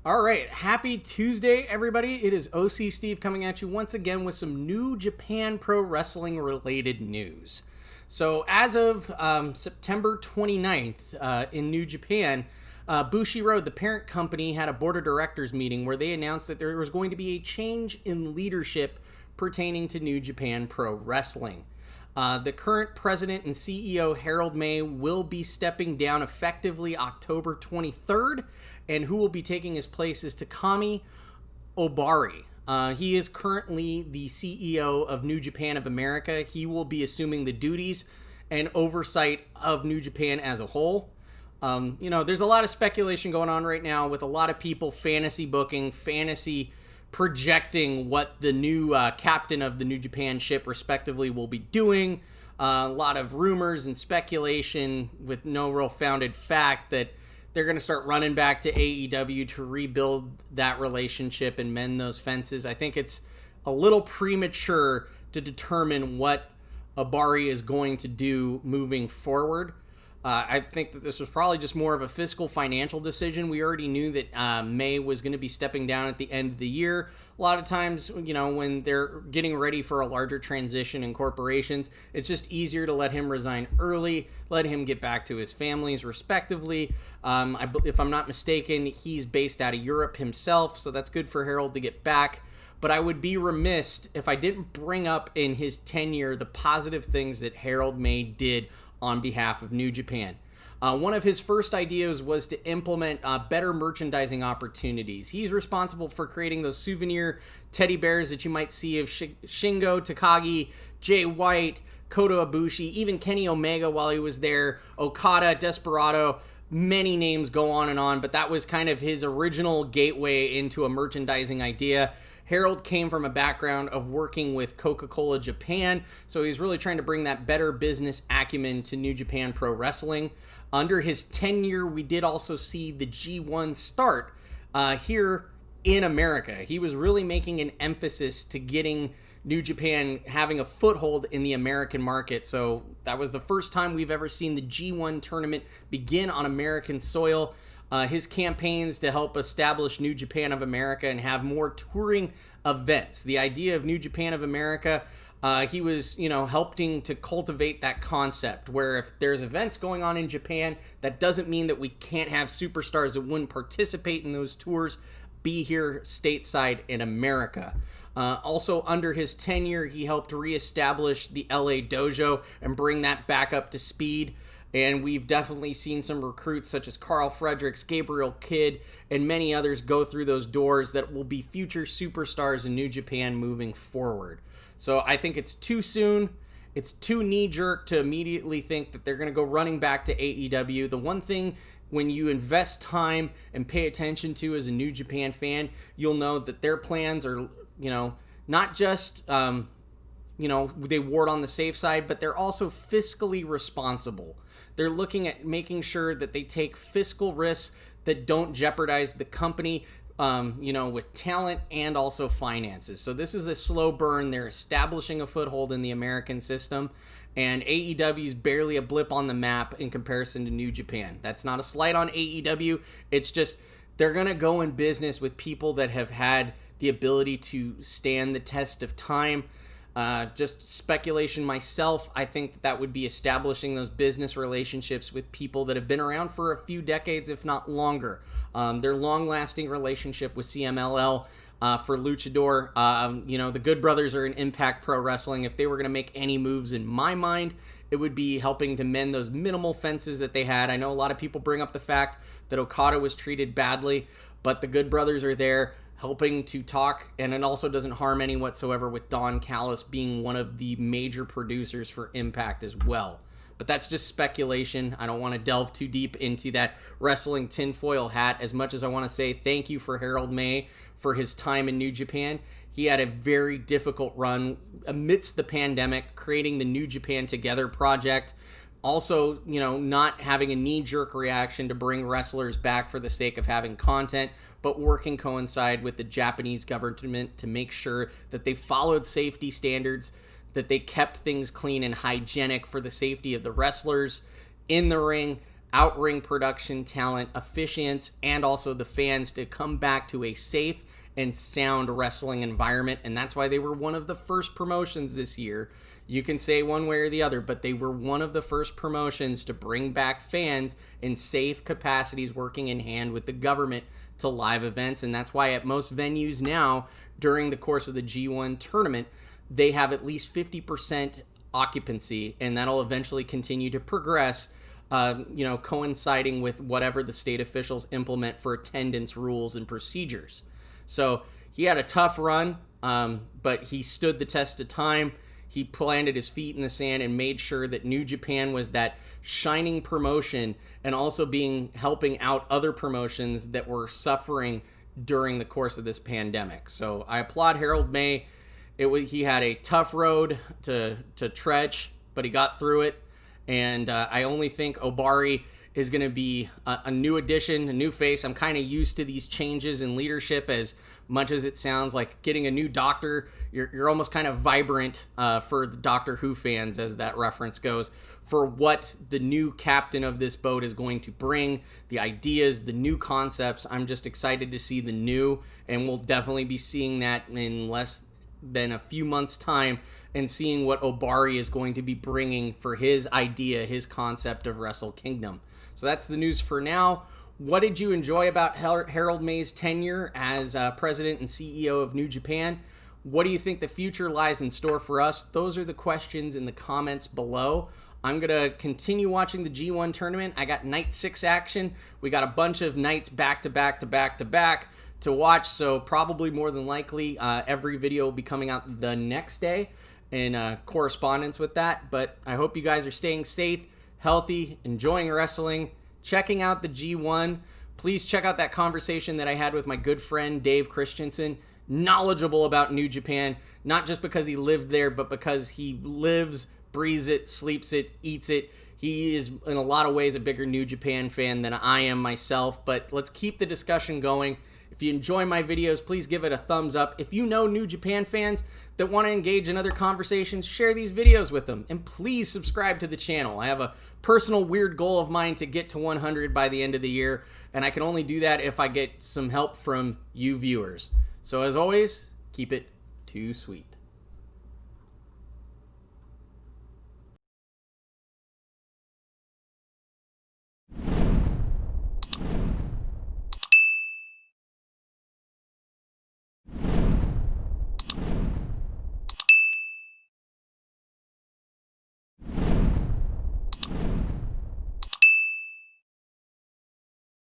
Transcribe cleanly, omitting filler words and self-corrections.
All right, happy Tuesday, everybody. It is OC Steve coming at you once again with some New Japan Pro Wrestling related news. So, as of September 29th in New Japan, Bushiroad, the parent company, had a board of directors meeting where they announced that there was going to be a change in leadership pertaining to New Japan Pro Wrestling. The current president and CEO, Harold Meiji, will be stepping down effectively October 23rd, and who will be taking his place is Takami Obari. He is currently the CEO of New Japan of America. He will be assuming the duties and oversight of New Japan as a whole. There's a lot of speculation going on right now with a lot of people fantasy booking, fantasy projecting what the new captain of the New Japan ship respectively will be doing. A lot of rumors and speculation with no real founded fact that they're going to start running back to AEW to rebuild that relationship and mend those fences. I think it's a little premature to determine what Obari is going to do moving forward. I think that this was probably just more of a fiscal financial decision. We already knew that May was going to be stepping down at the end of the year. A lot of times, when they're getting ready for a larger transition in corporations, it's just easier to let him resign early, let him get back to his families respectively. If I'm not mistaken, he's based out of Europe himself, so that's good for Harold to get back. But I would be remiss if I didn't bring up in his tenure the positive things that Harold Meiji did on behalf of New Japan. One of his first ideas was to implement better merchandising opportunities. He's responsible for creating those souvenir teddy bears that you might see of Shingo Takagi, Jay White, Kota Ibushi, even Kenny Omega while he was there, Okada, Desperado, many names go on, but that was kind of his original gateway into a merchandising idea. Harold came from a background of working with Coca-Cola Japan, so he's really trying to bring that better business acumen to New Japan Pro Wrestling. Under his tenure, we did also see the G1 start here in America. He was really making an emphasis to getting New Japan having a foothold in the American market, so that was the first time we've ever seen the G1 tournament begin on American soil. His campaigns to help establish New Japan of America and have more touring events. The idea of New Japan of America, he was, helping to cultivate that concept where if there's events going on in Japan, that doesn't mean that we can't have superstars that wouldn't participate in those tours be here stateside in America. Also, under his tenure, he helped reestablish the LA Dojo and bring that back up to speed. And we've definitely seen some recruits such as Carl Fredericks, Gabriel Kidd, and many others go through those doors that will be future superstars in New Japan moving forward. So I think it's too soon. It's too knee-jerk to immediately think that they're going to go running back to AEW. The one thing when you invest time and pay attention to as a New Japan fan, you'll know that their plans are, not just, they ward on the safe side, but they're also fiscally responsible. They're looking at making sure that they take fiscal risks that don't jeopardize the company, with talent and also finances. So this is a slow burn. They're establishing a foothold in the American system, and AEW is barely a blip on the map in comparison to New Japan. That's not a slight on AEW. It's just they're going to go in business with people that have had the ability to stand the test of time. Just speculation myself, I think that would be establishing those business relationships with people that have been around for a few decades, if not longer. Their long-lasting relationship with CMLL for Luchador. The Good Brothers are in Impact Pro Wrestling. If they were going to make any moves in my mind, it would be helping to mend those minimal fences that they had. I know a lot of people bring up the fact that Okada was treated badly, but the Good Brothers are there helping to talk, and it also doesn't harm any whatsoever with Don Callis being one of the major producers for Impact as well. But that's just speculation. I don't want to delve too deep into that wrestling tinfoil hat as much as I want to say thank you for Harold Meiji for his time in New Japan. He had a very difficult run amidst the pandemic, creating the New Japan Together project. Also, not having a knee-jerk reaction to bring wrestlers back for the sake of having content, but working coincide with the Japanese government to make sure that they followed safety standards, that they kept things clean and hygienic for the safety of the wrestlers in the ring, out-ring production talent, officiants, and also the fans to come back to a safe and sound wrestling environment. And that's why they were one of the first promotions this year. You can say one way or the other, but they were one of the first promotions to bring back fans in safe capacities, working in hand with the government to live events. And that's why at most venues now, during the course of the G1 tournament, they have at least 50% occupancy, and that'll eventually continue to progress, coinciding with whatever the state officials implement for attendance rules and procedures. So he had a tough run, but he stood the test of time. He planted his feet in the sand and made sure that New Japan was that shining promotion, and also helping out other promotions that were suffering during the course of this pandemic. So I applaud Harold Meiji. He had a tough road to trudge, but he got through it. And I only think Obari is going to be a new addition, a new face. I'm kind of used to these changes in leadership. As much as it sounds like getting a new doctor, you're almost kind of vibrant for the Doctor Who fans, as that reference goes, for what the new captain of this boat is going to bring, the ideas, the new concepts. I'm just excited to see the new, and we'll definitely be seeing that in less than a few months' time, and seeing what Obari is going to be bringing for his idea, his concept of Wrestle Kingdom. So that's the news for now. What did you enjoy about Harold Meiji's tenure as president and CEO of New Japan? What do you think the future lies in store for us? Those are the questions in the comments below. I'm going to continue watching the G1 tournament. I got night 6 action. We got a bunch of nights back to back to back to back to watch, so probably more than likely every video will be coming out the next day in correspondence with that. But I hope you guys are staying safe, healthy, enjoying wrestling, checking out the G1. Please check out that conversation that I had with my good friend Dave Christensen, knowledgeable about New Japan, not just because he lived there, but because he lives, breathes it, sleeps it, eats it. He is in a lot of ways a bigger New Japan fan than I am myself, but let's keep the discussion going. If you enjoy my videos, please give it a thumbs up. If you know New Japan fans that want to engage in other conversations, share these videos with them. And please subscribe to the channel. I have a personal weird goal of mine to get to 100 by the end of the year, and I can only do that if I get some help from you viewers. So as always, keep it too sweet.